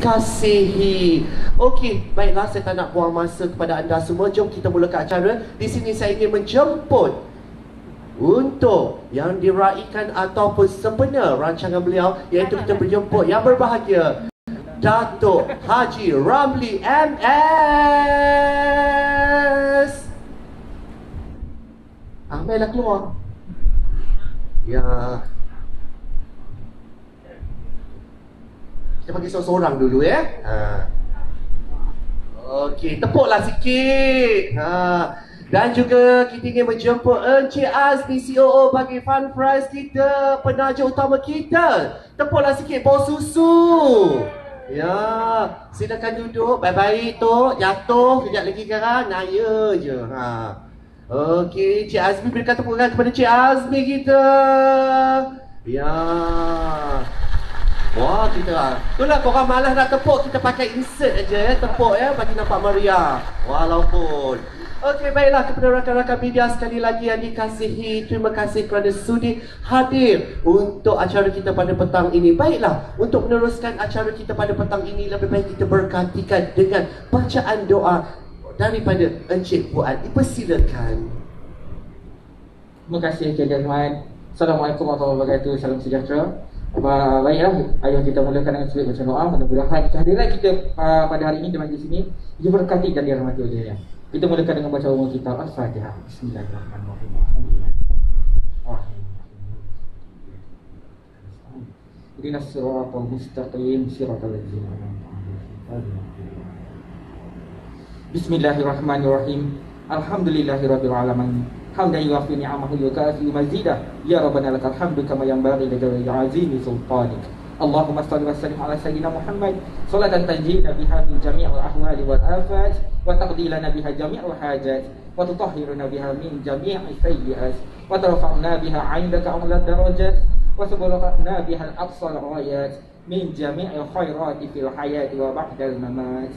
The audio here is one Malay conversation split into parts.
dikasihi. Okey, baiklah, saya tak nak buang masa kepada anda semua. Jom kita mulakan acara. Di sini saya ingin menjemput untuk yang diraikan ataupun sempena rancangan beliau, iaitu kita berjemput yang berbahagia Datuk Haji Ramli MS. Amellah keluar. Ya. Kita panggil seorang-seorang dulu ya. Okey, tepuklah sikit. Dan juga kita ingin menjemput Encik Azmi, COO bagi Fun Fries kita, penaja utama kita. Tepuklah sikit bau susu. Ya, silakan duduk. Baik-baik tu, jatuh kejap lagi sekarang, naya je. Okey, Cik Azmi, berikan tepukan kepada Cik Azmi kita. Ya. Wah, kita itulah korang malas nak tepuk, kita pakai insert aja ya, tepuk ya, bagi nampak meriah. Walaupun. Okey, baiklah, kepada rakan-rakan media sekali lagi yang dikasihi, terima kasih kerana sudi hadir untuk acara kita pada petang ini. Baiklah, untuk meneruskan acara kita pada petang ini, lebih baik kita bergantikan dengan bacaan doa daripada Encik Fuad. Dipersilakan. Terima kasih Encik Jazman. Assalamualaikum warahmatullahi wabarakatuh. Salam sejahtera. Baiklah, ayuh kita mulakan dengan sedikit baca doa. Mudah-mudahan kehadiran kita pada hari ini di majlis ini diberkati dan dirahmati olehnya. Kita mulakan dengan baca umum kita Al-Fatihah. Bismillahirrahmanirrahim. Ihdinas siratal mustaqim, siratal ladzina an'amta 'alaihim. Bismillahirrahmanirrahim. Alhamdulillahirabbil alamin. Hamdan yuwafi ni'amahu wa yukafi mazidah. Ya Rabbana lakal hamdu kama yanbaghi li jalali 'azimi sultanik. Allahumma salli wa sallim ala sayyidina Muhammad salatan tanjina biha min jami'il ahwali wal afat wa taqdilana biha jami'il hajat wa tutahhiruna biha min jami'i sayyi'at wa tarfa'na biha 'indaka a'la darajat wa subulana biha al-aqsal ghayat min jami'il khairati fil hayati wa ba'dal mamat.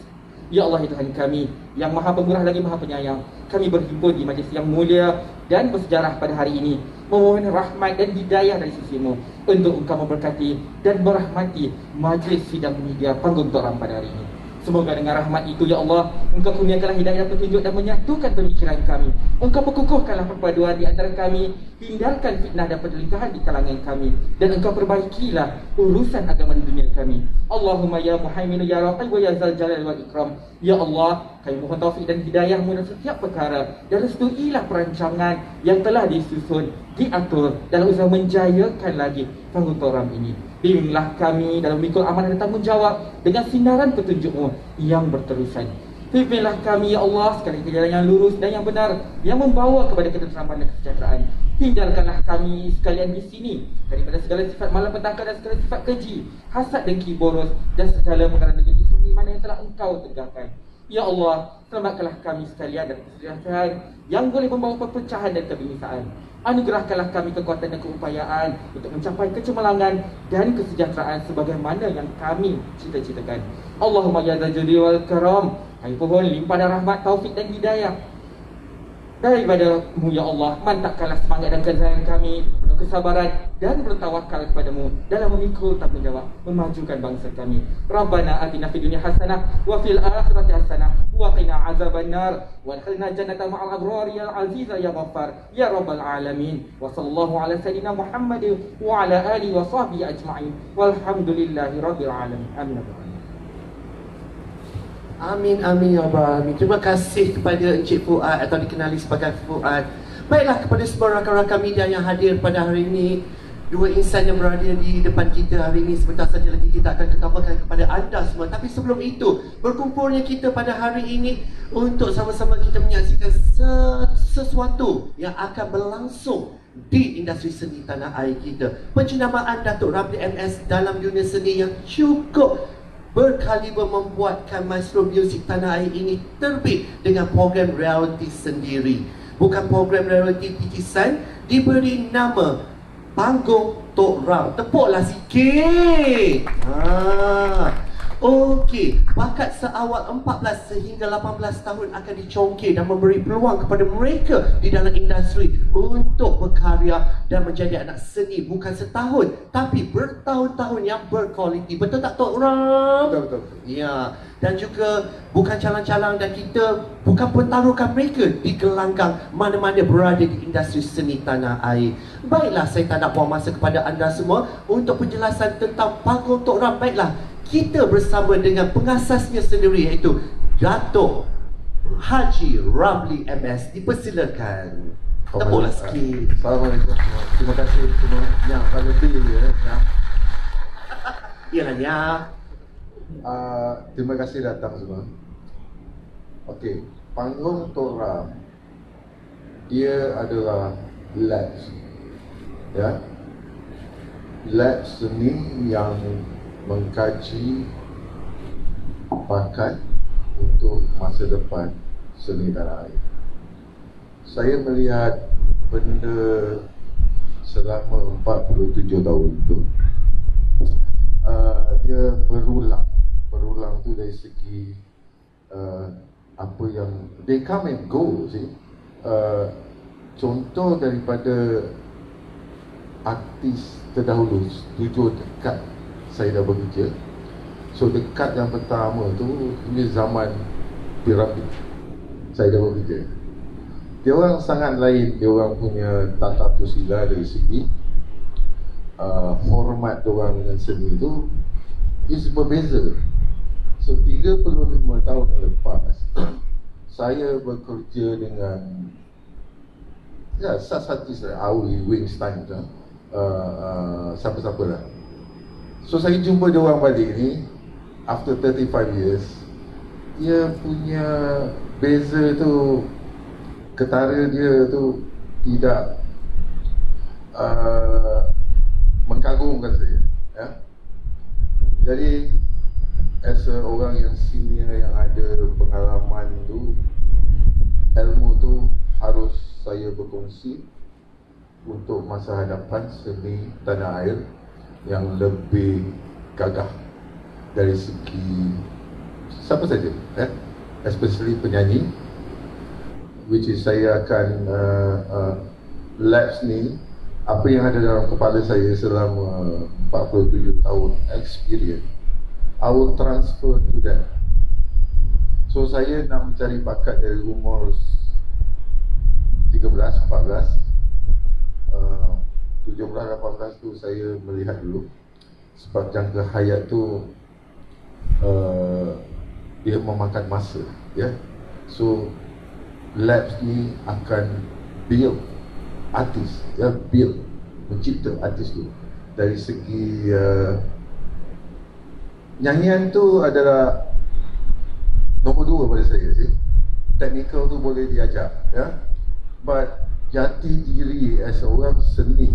Ya Allah, ya Tuhan kami yang maha pemurah lagi maha penyayang, kami berhimpun di majlis yang mulia dan bersejarah pada hari ini, memohon rahmat dan hidayah dari sisi-Mu untuk Engkau memberkati dan merahmati majlis sidang media panggung toram pada hari ini. Semoga dengan rahmat itu, ya Allah, Engkau kurniakanlah hidayah dan petunjuk dan menyatukan pemikiran kami. Engkau perkukuhkanlah perpaduan di antara kami, hindarkan fitnah dan perselingkuhan di kalangan kami, dan Engkau perbaikilah urusan agama dan dunia kami. Allahumma ya muhaiminu ya raqib wa ya zal jalal wal ikram. Ya Allah, kami mohon taufik dan hidayah-Mu dalam setiap perkara, dan restuilah perancangan yang telah disusun, diatur dalam usaha menjayakan lagi panggung toram ini. Bimbinglah kami dalam memikul amanah dan tanggungjawab dengan sinaran petunjuk-Mu yang berterusan. Pimpinlah kami, ya Allah, sekali ke jalan yang lurus dan yang benar, yang membawa kepada ketenteraman dan kesejahteraan. Hindarkanlah kami sekalian di sini daripada segala sifat malapetaka dan segala sifat keji, hasad, dengki, boros, dan segala perkara negeri Islam di mana yang telah Engkau tegakkan. Ya Allah, selamatkanlah kami sekalian dari kesejahteraan yang boleh membawa perpecahan dan kebinasaan. Anugerahkanlah kami kekuatan dan keupayaan untuk mencapai kecemerlangan dan kesejahteraan sebagaimana yang kami cita-citakan. Allahumma ya dzal jalali wal karam. Kami pohon limpahan rahmat, taufik dan hidayah daripada-Mu, ya Allah. Mantapkanlah semangat dan kesabaran kami, penuh kesabaran dan bertawakal kepada-Mu dalam memikul tanggungjawab memajukan bangsa kami. Rabbana atina fid dunya hasanah wa fil akhirati hasanah wa qina azabannar wa adkhilna jannata ma'al abrar ya aziz ya ghaffar ya rabbal alamin. Wa sallallahu ala sayyidina Muhammad wa ala alihi wa sahbihi ajma'in walhamdulillahi rabbil alamin. Amin. Amin, amin ya Rabbal Alamin. Terima kasih kepada Encik Fuad atau dikenali sebagai Fuad. Baiklah, kepada semua rakan-rakan media yang hadir pada hari ini, dua insan yang berada di depan kita hari ini, sebentar saja lagi kita akan ketawakan kepada anda semua. Tapi sebelum itu, berkumpulnya kita pada hari ini untuk sama-sama kita menyaksikan sesuatu yang akan berlangsung di industri seni tanah air kita. Pencenamaan Datuk Ramli MS dalam dunia seni yang cukup berkaliber membuatkan maestro muzik tanah air ini terbit dengan program reality sendiri. Bukan program reality titisan, diberi nama Panggung Tok Ram. Tepuklah sikit. Okey, bakat seawal 14 sehingga 18 tahun akan dicongkir dan memberi peluang kepada mereka di dalam industri untuk berkarya dan menjadi anak seni bukan setahun tapi bertahun-tahun yang berkualiti. Betul tak Tok Ram? Betul. Ya, dan juga bukan calang-calang dan kita bukan pertaruhkan mereka di gelanggang mana-mana berada di industri seni tanah air. Baiklah, saya tak nak buang masa kepada anda semua untuk penjelasan tentang panggung Tok Ram. Baiklah, kita bersama dengan pengasasnya sendiri iaitu Dato' Haji Ramli MS. Dipersilakan. Tepuklah sikit. Assalamualaikum semua. Terima kasih semua yang pada pilih ya. Ya. Terima kasih datang semua. Okey, panggung Tok Ram dia adalah labs. Ya. Labs seni yang mengkaji bakat untuk masa depan seni tanah air. Saya melihat benda selama 47 tahun itu dia berulang tu dari segi apa yang they come and go sih. Contoh daripada artis terdahulu 7 dekat saya dah bekerja. So dekat yang pertama tu ini zaman piramid saya dah bekerja. Dia orang sangat lain, dia orang punya tata susila dari segi format dia orang dengan seni tu is berbeza. So 35 tahun lepas saya bekerja dengan satu Awi Weinstein tu, siapa-siapa lah. So saya jumpa dia orang balik ni after 35 years. Dia punya beza tu, ketara dia tu tidak mengagumkan saya ya. Jadi as orang yang senior yang ada pengalaman tu, ilmu tu harus saya berkongsi untuk masa hadapan seni tanah air yang lebih gagah dari segi siapa saja especially penyanyi, which is saya akan labs ni apa yang ada dalam kepala saya selama 47 tahun experience I will transfer to them. So saya nak mencari bakat dari umur 13, 14 17, 18 tu saya melihat dulu. Sebab jangka hayat tu dia memakan masa ya. So labs ni akan build artis ya, build, mencipta artis tu. Dari segi nyanyian tu adalah nombor 2 pada saya sih. Technical tu boleh diajar ya. But jati diri as orang seni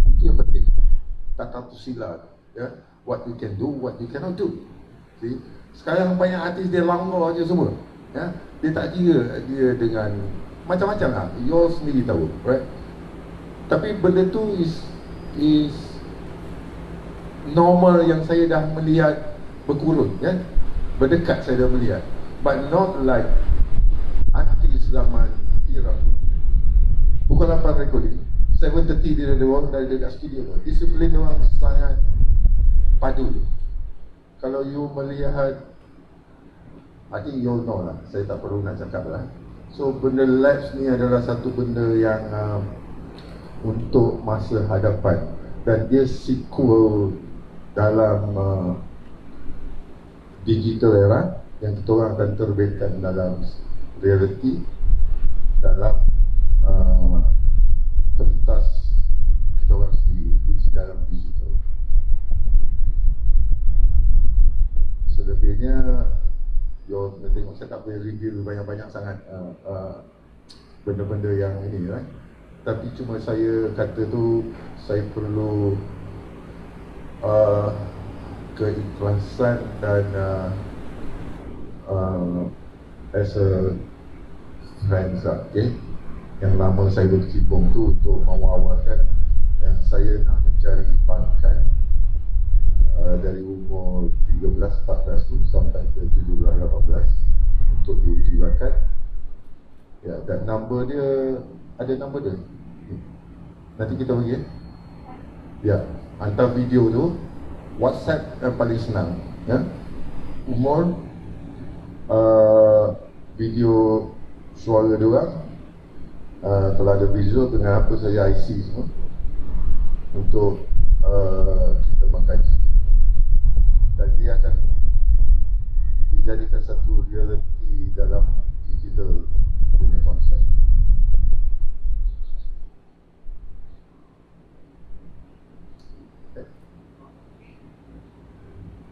itu yang penting. Tata susila ya. What you can do, what you cannot do. See? Sekarang banyak artis dia langgar je semua ya. Dia tak kira dia dengan macam-macam lah. You sendiri tahu, right? Tapi benda tu is normal yang saya dah melihat berkurun ya. Berdekat saya dah melihat. But not like artis zaman Iraq. Pukul 8 recording 7:30 dia ada orang dah dekat studio tu. Disiplin orang sangat padu. Kalau you melihat, I think you all know lah, saya tak perlu nak cakap lah. So benda labs ni adalah satu benda yang untuk masa hadapan. Dan dia sequel dalam digital era yang kita orang akan terbitkan dalam reality, dalam pentas kita orang sendiri dalam digital. Selebihnya you kena tengok, saya tak boleh review banyak-banyak sangat benda-benda yang ini right? Tapi cuma saya kata tu saya perlu keikhlasan dan as a friends okay? Yang lama saya berkecimpung tu untuk mengawalkan yang saya nak mencari bakat dari umur 13 Number dia, ada number dia. Nanti kita bagi ya. Ya, hantar video tu. WhatsApp yang paling senang ya. Umur video suara dia orang, kalau ada visual dengan apa saya IC semua untuk kita mengkaji, dan dia akan dijadikan satu realiti dalam digital punya konsep.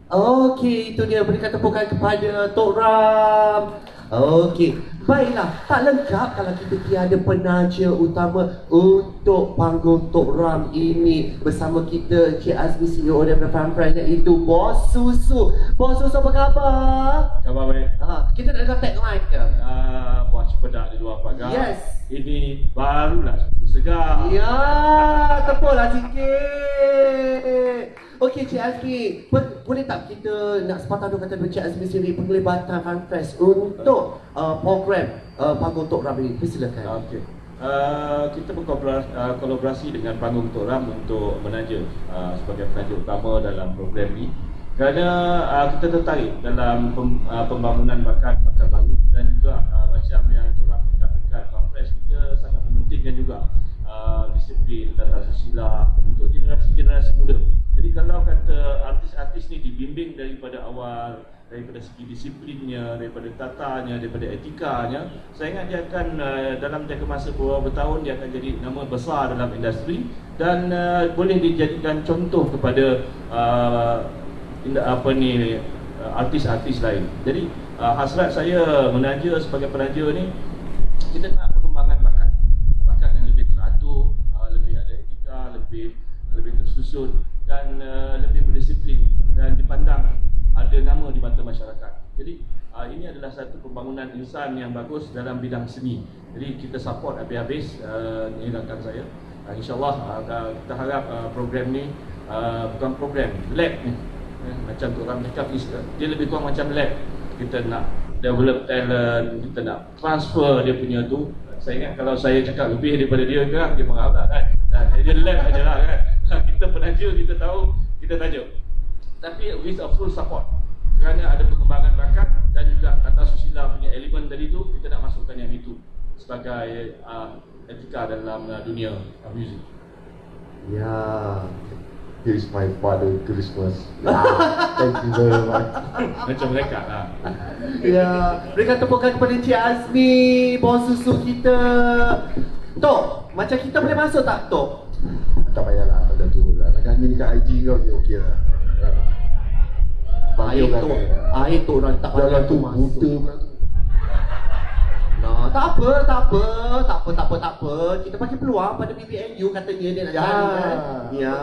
Okey, itu dia, berikan tepukan kepada Tok Ram. Okey, baiklah, tak lengkap kalau kita tiada penaja utama untuk panggung Tok Ram ini. Bersama kita Cik Azmi, CEO daripada Fanfresh, iaitu Bos Susu. Bos Susu, apa khabar? Khabar baik. Kita nak dengar tagline ke? Buah cepedak di luar pagar. Yes. Ini barulah susu segar. Ya, tepuklah sikit. Okey, Cik Azmi, boleh tak kita nak sepatah dua kata dengan Cik Azmi sendiri penglibatan Fanfresh untuk program panggung Tok Ram ini? Persilakan. Okey. Kita berkolaborasi dengan panggung Tok Ram untuk menaja sebagai penaja utama dalam program ini. Kerana kita tertarik dalam pembangunan bakat baru, dan juga macam yang Tok Ram dekat Fanfresh, kita sangat mementingkan juga disiplin tata susila untuk generasi muda. Jadi kalau kata artis-artis ni dibimbing daripada awal, daripada segi disiplinnya, daripada tatanya, daripada etikanya, saya ingat dia akan dalam jangka masa beberapa tahun dia akan jadi nama besar dalam industri, dan boleh dijadikan contoh kepada artis-artis lain. Jadi hasrat saya menaja sebagai penaja ni, kita nak perkembangan bakat yang lebih teratur, lebih ada etika, lebih tersusun, dan lebih berdisiplin, dan dipandang ada nama di mata masyarakat. Jadi ini adalah satu pembangunan insan yang bagus dalam bidang seni. Jadi kita support habis-habis, ini rakan saya. InsyaAllah kita harap program ni bukan program, lab ni, macam tu orang cakap, dia lebih kurang macam lab. Kita nak develop talent, kita nak transfer dia punya tu. Saya ingat kalau saya cakap lebih daripada dia kan, dia marah lah kan. Dia lab aja lah kan. Kita penaja, kita tahu, kita tajuk. Tapi with a full support, kerana ada perkembangan bakat dan juga tata susila punya elemen tadi tu, kita nak masukkan yang itu sebagai etika dalam dunia muzik. Ya, here's my father Christmas. Thank you very much. Macam mereka lah. Ya, berikan tepukan kepada Cik Azmi, Bos Susu kita. Tok, macam kita boleh masuk tak, Tok? Tak payahlah, dah turun lah. Nak nyanyi dekat IG kau dia okey lah. Air tu orang tak payah tu buta masuk. pula tu. Nah, tak apa. Kita bagi peluang pada BBNU, katanya dia nak cari kan. Ya.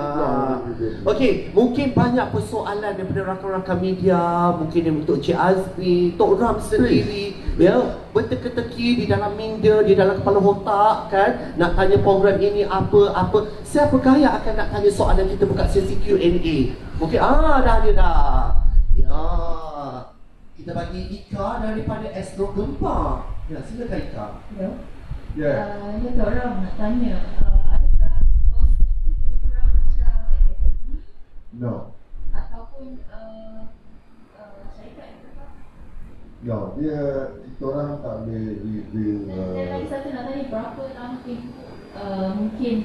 Okey, mungkin banyak persoalan daripada rakan-rakan media, mungkin untuk Cik Azmi, Tok Ram sendiri, ya, berteka-teki di dalam minda, di dalam kepala otak kan, nak tanya program ini apa. Siapakah yang akan nak tanya soalan kita buka sesi Q&A? Mungkin dah dia dah. Ya. Kita bagi Ika daripada Astro Gempa. Ya, silakan Ika. Ya. Ya. Ya, Tok Ram nak tanya, adakah konsep tu lebih kurang macam akademi No. ataupun syarikat yang tetap? No, dia kita orang tak boleh reveal. Dan lagi satu nak tanya, berapa lama tempoh mungkin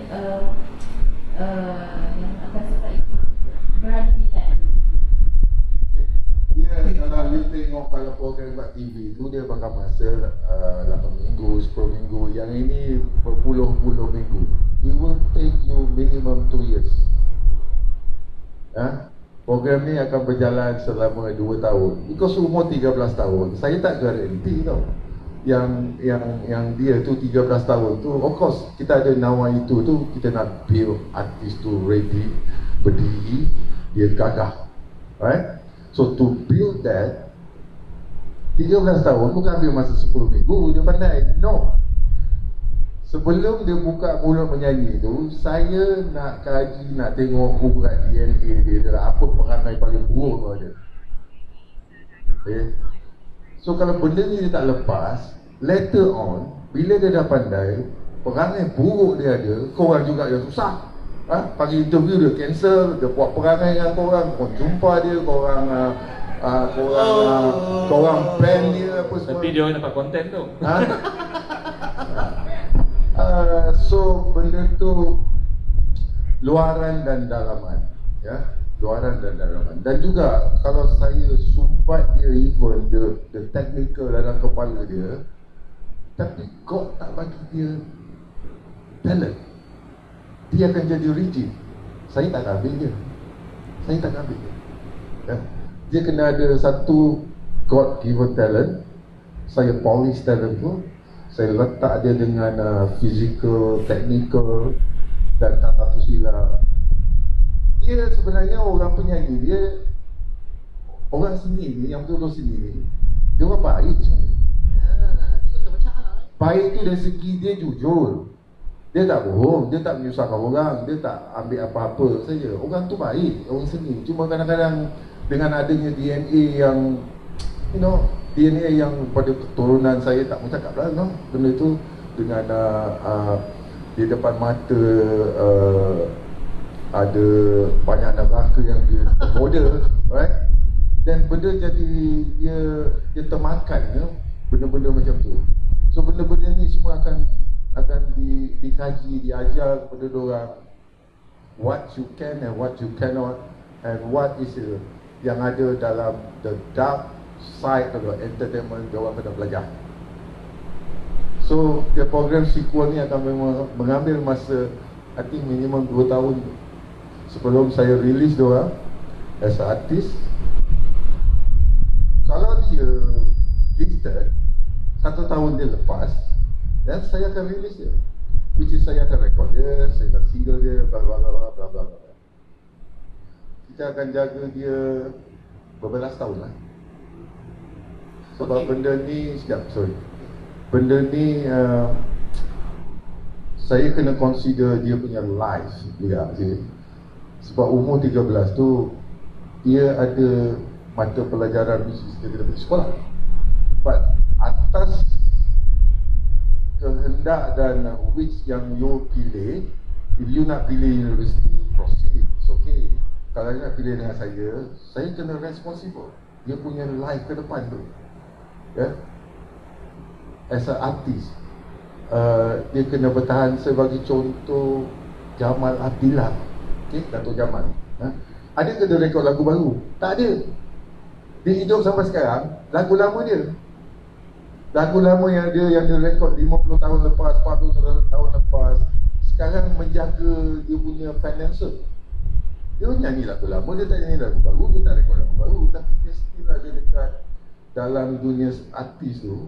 yang akan serta itu berada di lab? Dia kalau you tengok kalau program buat TV tu, dia bakal masa 8 minggu, 10 minggu. Yang ini berpuluh-puluh minggu. It will take you minimum 2 years. Program ni akan berjalan selama 2 tahun. Because umur 13 tahun, saya tak garanti tau. Yang dia tu 13 tahun tu, of course kita ada nawa itu tu, kita nak build artis tu ready, berdiri, dia gagah. Right? So to build that, 13 tahun bukan ambil masa 10 minggu dia pandai. No. Sebelum dia buka mulut menyanyi tu, saya nak kaji, nak tengok urat DNA dia adalah apa perangai paling buruk dia. Okay. So kalau benda ni dia tak lepas, later on bila dia dah pandai, perangai buruk dia ada, korang juga yang susah. Pagi interview dia cancel, dia buat perangai dengan korang jumpa dia, korang ban dia apa semua. Tapi dia orang dapat konten tu. So benda tu luaran dan dalaman, ya, luaran dan dalaman. Dan juga kalau saya sumbat dia even the technical dalam kepala dia, tapi God tak bagi dia talent, dia akan jadi rigid. Saya tak ambil dia. Ya? Dia kena ada satu God given talent. Saya polish talent tu, saya letak dia dengan physical, technical dan tata susila. Dia sebenarnya orang penyanyi, dia orang seni ni, yang betul-betul seni ni, dia orang baik sebenarnya. Baik tu dari segi dia jujur, dia tak bohong, dia tak menyusahkan orang, dia tak ambil apa-apa saja. Orang tu baik, orang seni. Cuma kadang-kadang dengan adanya DNA yang DNA yang pada keturunan saya, tak mau cakap lah, benda tu dengan di depan mata ada banyak neraka yang dia tergoda, right? Dan benda jadi dia termakan, benda-benda macam tu. So benda-benda ni semua akan dikaji, diajar kepada diorang what you can and what you cannot, and what is yang ada dalam the dark side of entertainment, diorang kena belajar. So the program sequel ni akan memang mengambil masa, I think minimum 2 tahun sebelum saya release diorang as a artist. Kalau dia gifted 1 tahun dia lepas, dan saya akan release dia, which is saya akan record dia, saya akan single dia, bla bla bla bla bla bla. Kita akan jaga dia berbelas tahun lah. Sebab benda ni, benda ni saya kena consider dia punya life juga sih. Sebab umur 13 tu dia ada mata pelajaran bisnes dia kena pergi sekolah. But atas kehendak dan which yang you pilih, if you nak pilih universiti, proceed, it's okay. Kalau dia nak pilih dengan saya kena responsible. Dia punya life ke depan tu, ya. As a artist, dia kena bertahan. Saya bagi contoh Jamal Abdillah, okay, Datuk Jamal, ada ke dia rekod lagu baru? Tak ada. Dia hidup sampai sekarang, lagu lama dia, lagu lama yang dia rekod 50 tahun lepas, 40 tahun lepas, sekarang menjaga dia punya financial. Dia nyanyi lagu lama, dia tak nyanyi lagu baru, dia tak rekod lagu baru, tapi dia still ada dekat dalam dunia artis tu,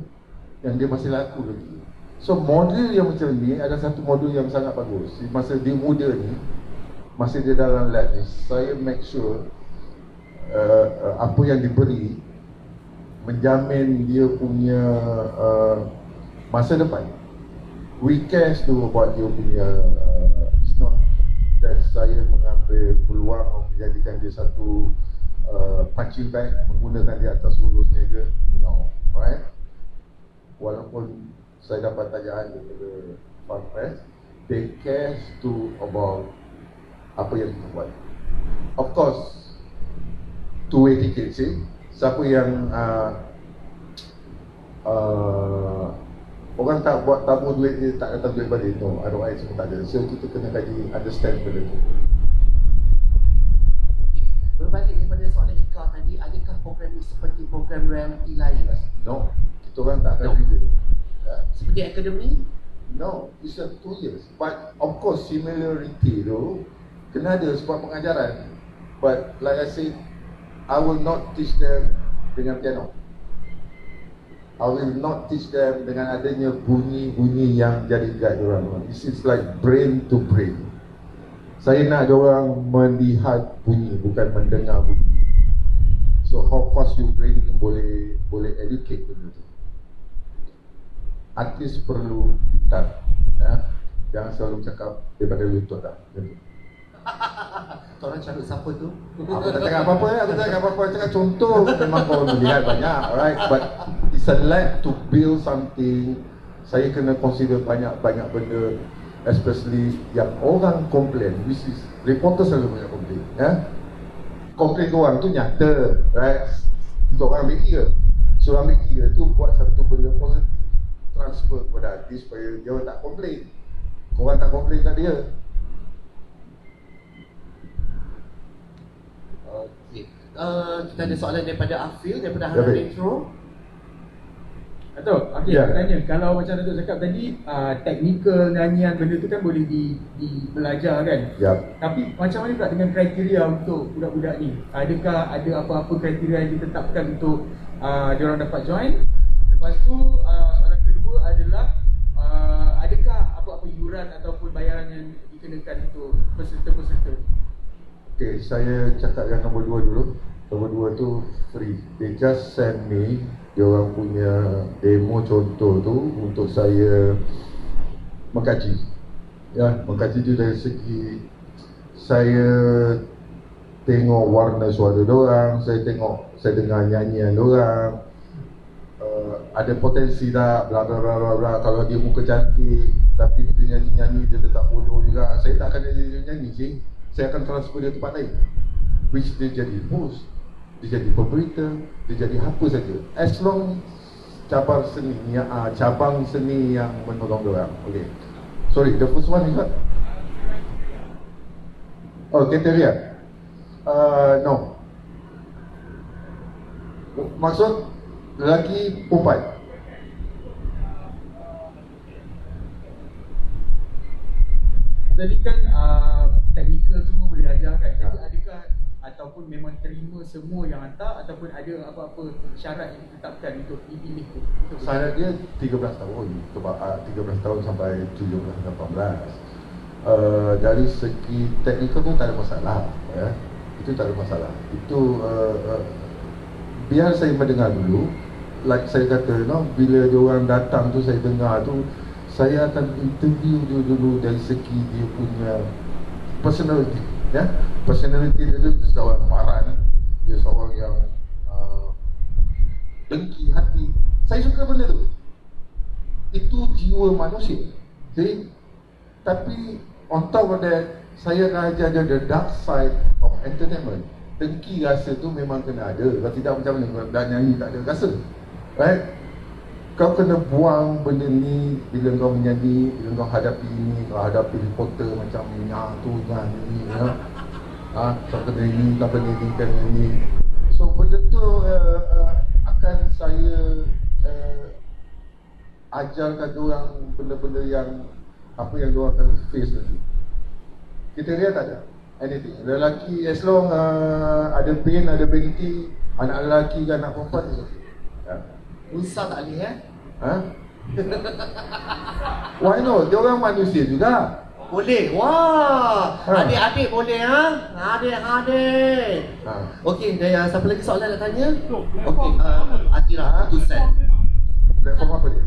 yang dia masih laku lagi. So model yang macam ni ada satu model yang sangat bagus. Masa dia muda ni, masa dia dalam lab ni, saya make sure apa yang diberi menjamin dia punya masa depan. We care tu buat dia punya it's not that saya mengambil peluang menjadikan dia satu punching bag, menggunakan dia atas urusnya ke. No, right? Walaupun saya dapat tajaan daripada Fun Press, they care to about apa yang kita buat. Of course, two-way ticket sih. Siapa yang orang tak buat tabur duit dia, tak datang duit balik, no, ROI semua tak ada. So kita kena kaji, understand benda tu. Berbalik daripada soalan Ika tadi, adakah program ini seperti program reality lain? No, kita orang tak akan juga. Seperti akademi? No, it's a 2 years. But of course similarity tu kena ada sebab pengajaran. But like I said, I will not teach them dengan piano. I will not teach them dengan adanya bunyi-bunyi yang jadi guide orang. This is like brain to brain. Saya nak diorang melihat bunyi, bukan mendengar bunyi. So how fast you brain boleh educate benda tu. Artis perlu gitar, ya? Jangan selalu cakap daripada lutut dah. Orang cakap siapa tu? Aku tak cakap apa-apa, aku tak cakap apa-apa, cakap contoh. Memang kau melihat banyak, alright. But it's a lab to build something saya kena consider banyak benda, especially yang orang komplain, which is reporter selalu banyak komplain, ya. Komplain orang tu nyata, right? Untuk orang ambil kira. So ambil kira tu buat satu benda positif, transfer kepada artis supaya dia orang tak komplain. Korang tak komplain kat dia. Okay. Kita ada soalan daripada Afil, daripada Ya, Hana baik. Metro. Datuk, okey, Ya. aku tanya, kalau macam Datuk cakap tadi, teknikal nyanyian benda tu kan boleh belajar kan? Ya. Tapi macam mana pula dengan kriteria untuk budak-budak ni? Adakah ada apa-apa kriteria yang ditetapkan untuk diorang dapat join? Lepas tu, soalan kedua adalah adakah apa-apa yuran ataupun bayaran yang dikenakan untuk peserta-peserta? Okay, saya cakap yang nombor 2 dulu. Nombor 2 tu free. They just send me dia orang punya demo contoh tu untuk saya mengkaji. Ya, mengkaji tu dari segi saya tengok warna suara diorang, saya dengar nyanyian diorang, ada potensi tak, bla bla bla bla bla. Kalau dia muka cantik tapi dia nyanyi dia tetap bodoh juga, saya tak akan dia nyanyi sih. Saya akan transfer dia tempat lain, which dia jadi host, dia jadi pemberita, dia jadi apa saja, as long cabang seni yang menolong dia orang. Okay, sorry, the first one is what? Oh, kriteria. No. Maksud lelaki perempuan. Tadi kan teknikal semua boleh ajarkan. Jadi adakah ataupun memang terima semua yang hantar ataupun ada apa-apa syarat yang ditetapkan untuk dipilih tu? Syarat dia 13 tahun, 13 tahun sampai 17-18. Dari segi teknikal pun tak ada masalah, ya. Itu tak ada masalah. Itu biar saya mendengar dulu. Like saya kata, bila diorang datang tu saya dengar tu, saya akan interview dia dulu dari segi dia punya personality, ya. Personality dia tu seorang marah, dia seorang yang dengki hati. Saya suka benda tu. Itu jiwa manusia. See? Tapi on top of that, saya akan ajar dia the dark side of entertainment. Dengki rasa tu memang kena ada. Kalau tidak macam mana kalau dah nyanyi tak ada rasa, right? Kau kena buang benda ni bila kau menyanyi, bila kau hadapi ini, kau hadapi reporter macam ni, tu, ni, ya. Kau kena ini, kau kena ini, kena ini. So benda tu akan saya ajarkan diorang benda-benda yang apa yang diorang akan face nanti. Kriteria tak ada, anything. Lelaki, as long ada bin, ada binti, anak lelaki ke anak perempuan tu, ya. Unsa tak boleh Ha? Why not? Dia orang manusia juga. Boleh. Wah. Ha. Adik-adik boleh Adik-adik. Okey, siapa lagi soalan nak tanya? Okey, Atira Tusan. Platform apa dia?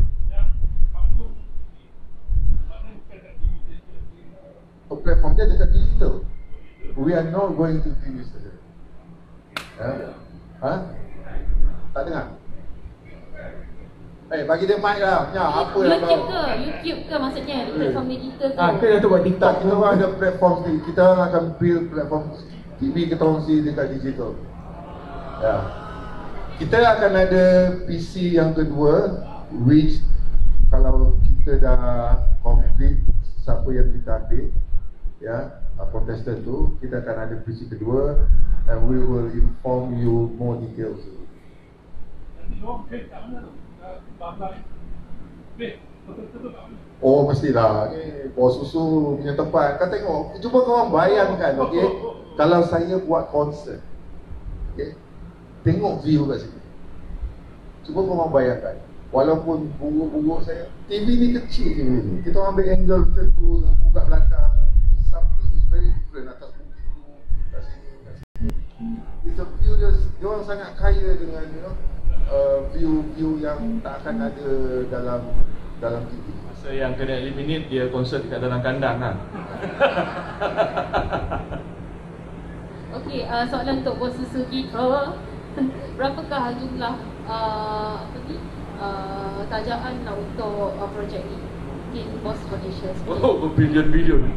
Oh, platform dia dekat digital. We are not going to TV station. Ha? Tak dengar? Bagi dia mic lah. Apa yang YouTube ke maksudnya di platform digital tu? Kita dah tu buat TikTok. Kita orang ada platform sendiri. Kita orang akan build platform TV kita orang sendiri dekat digital. Ya. Kita akan ada PC yang kedua, which kalau kita dah complete siapa yang kita ambil, ya, contestant tu, kita akan ada PC kedua, and we will inform you more details. Oh, mestilah. Bos susu punya tempat. Kau tengok, cuba korang bayangkan, okey, kalau saya buat konsert, okey, tengok view kat sini. Cuba korang bayangkan, walaupun buruk-buruk saya, TV ni kecil je ni. Kita ambil angle macam tu, buka belakang, something is very different atas bukit tu, kat sini, kat sini. It's a view, dia orang sangat kaya dengan, view yang tak akan ada dalam TV. Masa yang kena eliminate dia konsert dekat dalam kandang kan. Okey, soalan untuk bos susu kita. Berapakah jumlah tajaan lah untuk projek ni. Mungkin bos boleh share sikit. Oh, berbilion-bilion.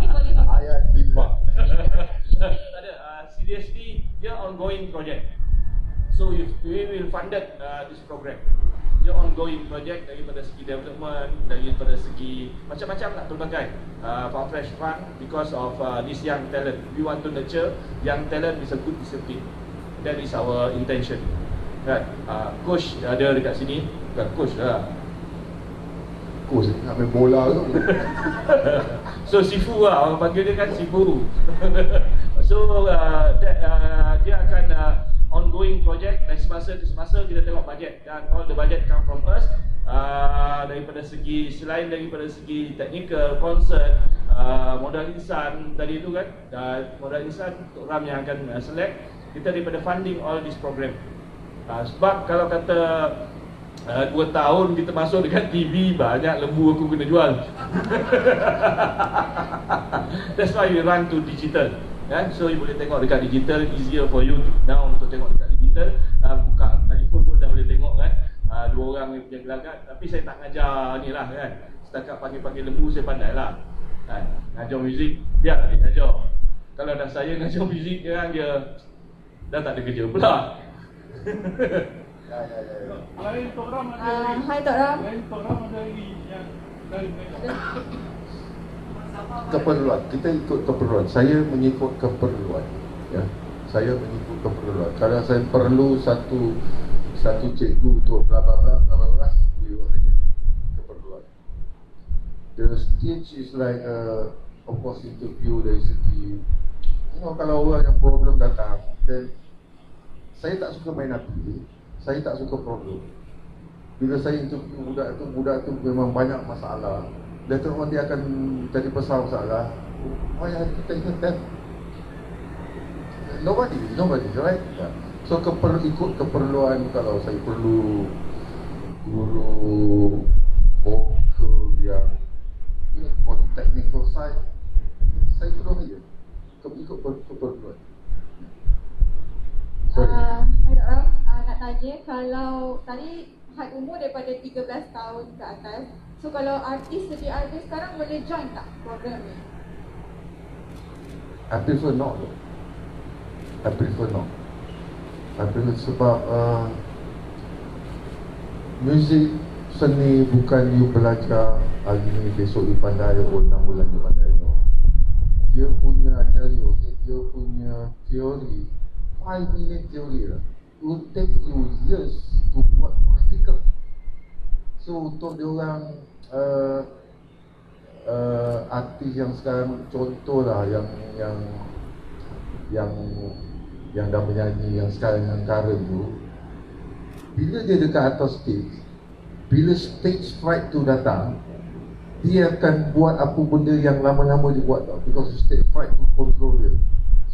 Ni boleh Ayat 5. Tak ada, seriously, dia ongoing project. So we will funded this program. Dia ongoing project daripada segi development, daripada segi macam-macam lah, pelbagai Fresh Fund because of this young talent. We want to nurture young talent with a good discipline. That is our intention. Right? Coach ada dekat sini, bukan coach lah. Coach nak main bola tu. So Sifu lah, orang panggil dia kan Sifu. So dia akan ongoing project dari semasa ke semasa kita tengok budget, dan all the budget come from us. Daripada segi, selain daripada segi technical, concert, modal insan tadi tu kan, modal insan untuk RAM yang akan select, kita daripada funding all this program. Sebab kalau kata 2 tahun kita masuk dekat TV, banyak lembu aku kena jual. That's why we run to digital. So you boleh tengok dekat digital, easier for you now untuk tengok dekat digital. Buka telefon pun dah boleh tengok kan. 2 orang punya gelagat. Tapi saya tak ngajar ni lah kan. Setakat panggil-panggil lembu saya pandai lah kan. Ngajar muzik, biarlah dia ngajar. Kalau dah saya ngajar muzik kan, dia dah tak ada kerja pula. Lain Tok Ram ada. Hai Tok Ram. Lain Tok Ram ada lagi yang lain. Keperluan, kita ikut keperluan. Saya mengikut keperluan, ya. Saya mengikut keperluan. Kalau saya perlu satu cikgu untuk bla bla bla bla bla, beliau saja keperluan. The stage is like of course interview dari segi, kalau orang yang problem datang, then saya tak suka main api. Saya tak suka problem. Bila saya interview budak tu memang banyak masalah. Later on dia akan jadi besar masalah. Why kita ingat that? Nobody, right? Yeah. So ikut keperluan. Kalau saya perlu guru vokal yang on technical side, saya terus aja ikut keperluan. Sorry. Hai Tok Ram, nak tanya, kalau tadi had umur daripada 13 tahun ke atas, so kalau artis jadi artis sekarang boleh join tak program ni? I prefer not. I prefer sebab muzik seni bukan you belajar hari ni besok you pandai, 6 bulan you pandai. Dia punya teori 5 minute teori lah. It will take you years to buat practical. So untuk diorang artis yang sekarang, contohlah yang dah menyanyi, yang sekarang yang current tu, bila dia dekat atas stage, bila stage fright tu datang, dia akan buat apa benda yang lama-lama dia buat tau, because stage fright tu control dia.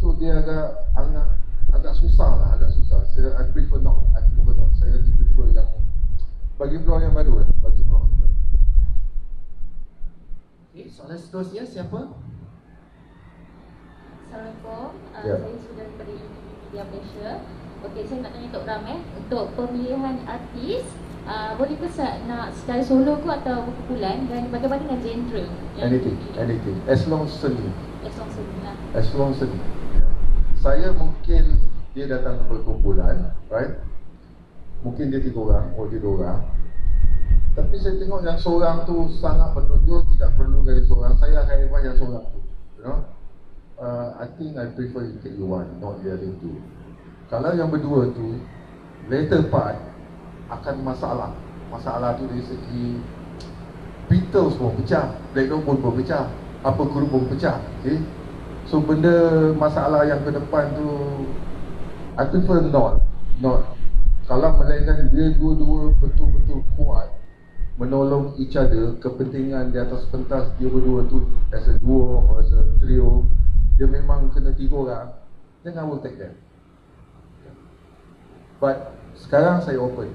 So dia agak susah. I prefer not. Saya lagi prefer yang bagi peluang yang baru lah. Okay, soalan seterusnya siapa? Assalamualaikum, Ya. saya sudah daripada Media Malaysia. Okey, saya nak tanya Tok Ram untuk pemilihan artis, boleh ke nak secara solo ke atau berkumpulan, dan bagaimana dengan genre? Anything. As long seni. As long seni. Saya mungkin dia datang ke perkumpulan, right? Mungkin dia 3 orang, dia 2 orang. Tapi saya tengok yang seorang tu sangat menonjol, tidak perlu dari seorang. Saya akan invite yang seorang tu, you know. I think I prefer you take one, not the other two. Kalau yang berdua tu, later part akan masalah. Masalah tu dari segi Beatles pun pecah, Black Dog pun pecah, apa group pun pecah. Okay? So benda masalah yang ke depan tu, I prefer not. Kalau melainkan dia dua-dua betul-betul kuat menolong each other, kepentingan di atas pentas dia berdua tu as a duo or as a trio, dia memang kena 3 orang, then I will take them. But sekarang saya open.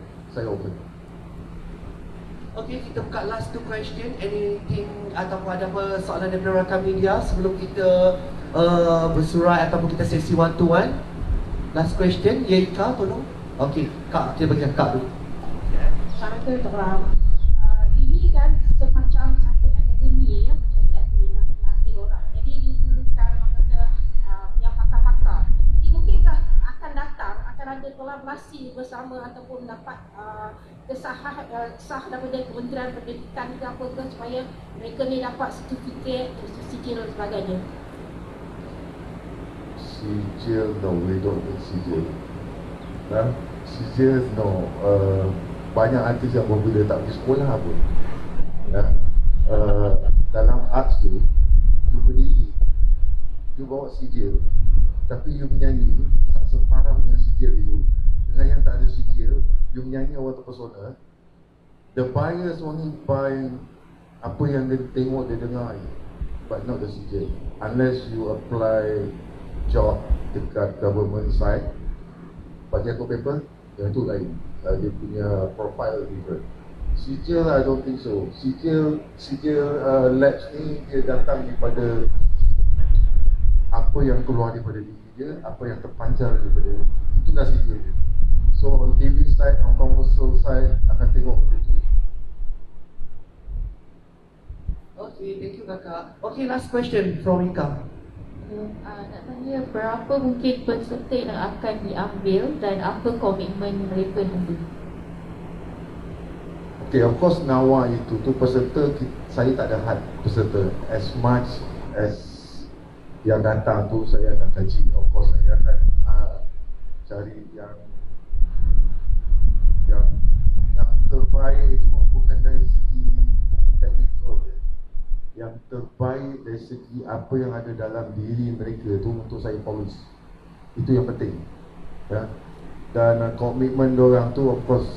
Okay, kita buka last 2 question. Anything ataupun ada apa soalan daripada rakan media sebelum kita bersurai ataupun kita sesi one to one? Last question, Ika tolong. Okay, Kak, kita bagi Kak dulu. Assalamualaikum Tok Ram. Ini kan semacam satu akademi ya, macam tak dilatih orang. Jadi diperlukan orang kata yang pakar-pakar. Jadi mungkinkah akan datang akan ada kolaborasi bersama ataupun dapat sah daripada Kementerian Pendidikan ke apa ke supaya mereka ni dapat sertifikat, sijil dan sebagainya. Sijil, no, we don't need sijil. Sijil, no. Banyak artis yang berbeza tak pergi sekolah pun. Dalam arts tu, you berdiri, you bawa sijil, tapi you menyanyi tak separah dengan sijil you. Dengan yang tak ada sijil, you menyanyi awal terpesona. The buyers only buy apa yang dia tengok, dia dengar, but not the sijil. Unless you apply job dekat government side, bagi aku paper, yang tu lain. Dia punya profile different. Sijil, I don't think so. Sijil labs ni dia datang daripada apa yang keluar daripada diri dia, apa yang terpancar daripada dia. Itulah sijil dia. So on TV side, on commercial side akan tengok benda tu. Okay, thank you kakak. Okay, last question from Rika. Nak tanya berapa mungkin peserta yang akan diambil dan apa komitmen mereka nanti? Okay, of course Nawa itu tu peserta, saya tak ada had peserta. As much as yang datang tu saya akan kaji. Of course saya akan cari yang terbaik itu bukan dari segi technical je. Yang terbaik dari segi apa yang ada dalam diri mereka tu untuk saya polish. Itu yang penting ya. Dan komitmen diorang tu of course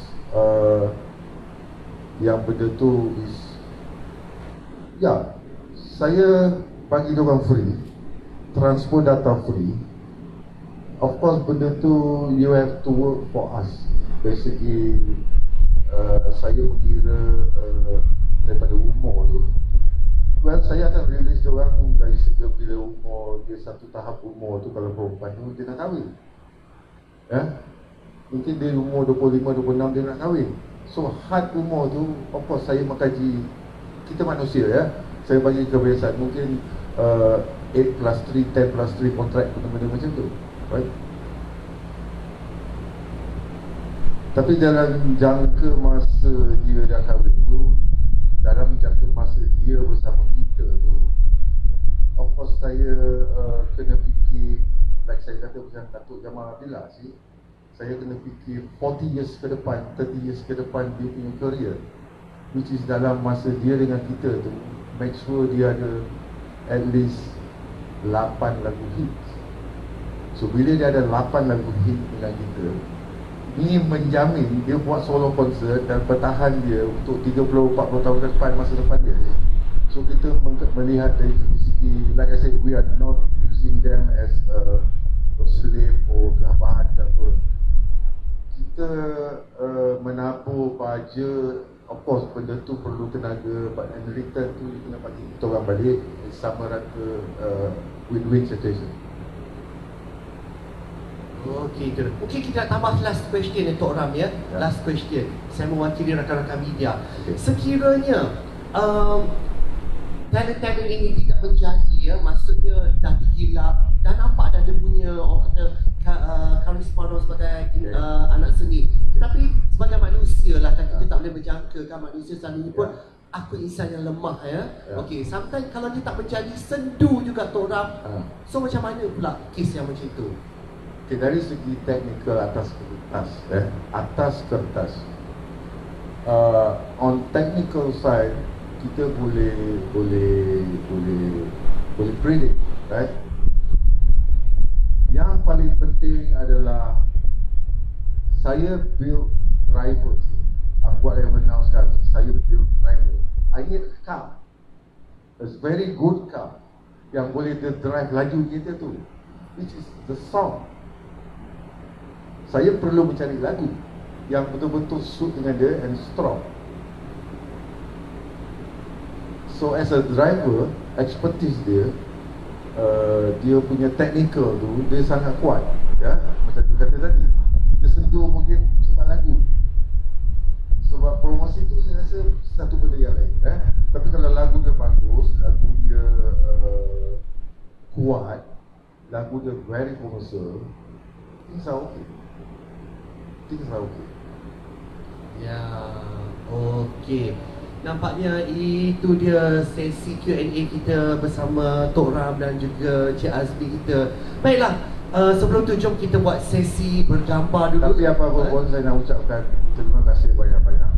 yang benda tu is ya, saya bagi diorang free, transfer data free. Of course benda tu you have to work for us. Dari segi saya mengira daripada umur tu, well, saya akan release diorang dari segi bila umur dia, satu tahap umur tu. Kalau perempuan tu dia nak kahwin ya? Mungkin dia umur 25, 26 dia nak kahwin. So had umur tu, of course saya mengkaji. Kita manusia ya, saya bagi kebiasaan mungkin 8+3, 10+3 kontrak, benda-benda macam tu, right? Tapi dalam jangka masa dia dah kahwin tu, dalam jangka masa dia bersama kita tu, of course saya kena fikir, like saya kata macam Datuk Jamal Abdillah sih, saya kena fikir 40 years ke depan, 30 years ke depan dia punya career, which is dalam masa dia dengan kita tu, make sure dia ada at least 8 lagu hits. So bila dia ada 8 lagu hit dengan kita, ini menjamin dia buat solo concert dan bertahan dia untuk 30-40 tahun ke depan, masa depan dia. So kita melihat dari segi, like I said, we are not using them as a slave or kehabahan ke apa. Kita menabur baja, of course benda tu perlu tenaga, but in return tu kena bagi kita orang balik sama rata win-win situation. Okey, mungkin kita tambah last question Tok Ram ya. Last question. Saya mewakili rakan-rakan media. Sekiranya talent-talent ini tidak menjadi ya, maksudnya dah digilap, dah nampak dah dia punya orang kata karisma dia sebagai anak seni. Tetapi sebagai manusia lah kan, kita tak boleh menjangka kan, manusia selalunya pun aku insan yang lemah ya. Okey, sometimes kalau dia tak menjadi sendu juga Tok Ram. So macam mana pula kes yang macam tu? Okay, dari segi teknikal atas kertas, on technical side kita boleh predict, right? Yang paling penting adalah saya build driver. Whatever now sekarang, saya build driver. I need a car, a very good car yang boleh drive laju kita tu, which is the sound. Saya perlu mencari lagu yang betul-betul suit dengan dia and strong. So as a driver, expertise dia, dia punya technical tu, dia sangat kuat ya. Macam tu kata tadi, dia sentuh mungkin sebab lagu. very commercial, things are okay. Things are okay. Ya, okey. Nampaknya itu dia sesi Q&A kita bersama Tok Ram dan juga Cik Azmi kita. Baiklah, sebelum tu jom kita buat sesi bergambar dulu. Tapi apa pun saya nak ucapkan terima kasih banyak-banyak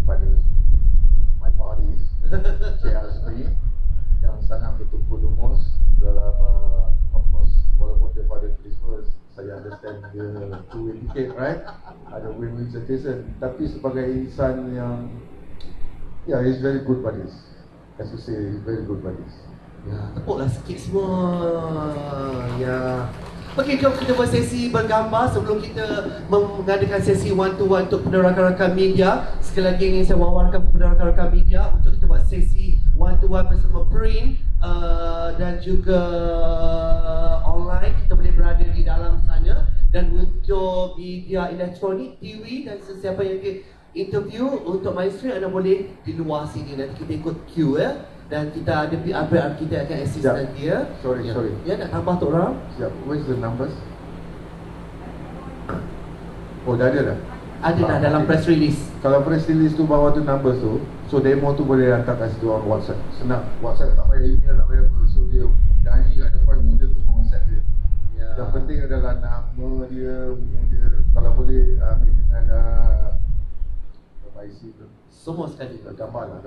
pada my buddies, Cik Azmi yang sangat bertumpul lumus dalam of course, walaupun dia pada Christmas, saya understand dia to indicate, right? Ada win-win situation. Tapi sebagai insan yang he's very good buddies. As you say, he's very good buddies. Ya, tepuklah sikit semua. Ya. Okey, jom kita buat sesi bergambar sebelum kita mengadakan sesi one to one untuk rakan-rakan media. Sekali lagi ingin saya wawarkan kepada rakan-rakan media untuk kita buat sesi one to one bersama print dan juga online. Kita boleh berada di dalam sana. Dan untuk media elektronik, TV dan sesiapa yang interview untuk mainstream, anda boleh di luar sini. Nanti kita ikut queue ya. Dan kita ada PR kita akan assist nanti ya. Sorry. Ya, nak tambah Tok Ram? Siap. Where's the numbers? Oh, dah ada dah? Ada dah dalam press release. Kalau press release tu bawah tu numbers tu, so demo tu boleh hantar kat situ on WhatsApp. Senang. WhatsApp tak payah email, tak payah apa. So dia janji kat depan tu, dia tu WhatsApp dia. Ya. Yang penting adalah nama dia, umur dia. Kalau boleh ambil dengan IC tu. Semua sekali. Gambar.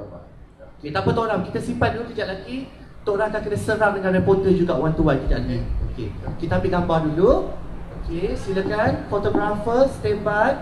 Okay, tak apa Tok Ram, kita simpan dulu kejap lagi. Tok Ram akan kena serang dengan reporter juga one to one kejap lagi. Okey, kita ambil gambar dulu. Okey, silakan fotografer standby.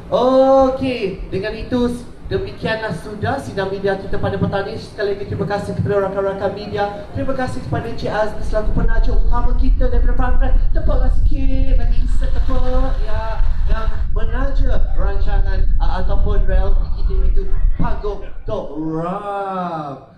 Okey, dengan itu demikianlah sudah sidang media kita pada petang ini. Sekali lagi terima kasih kepada rakan-rakan media. Terima kasih kepada Cik Azmi selaku penajuk utama kita daripada Pantrai. Tepuklah sikit bagi insert tepuk ya, yang menaja rancangan ataupun reality kita itu Panggung Tok Ram.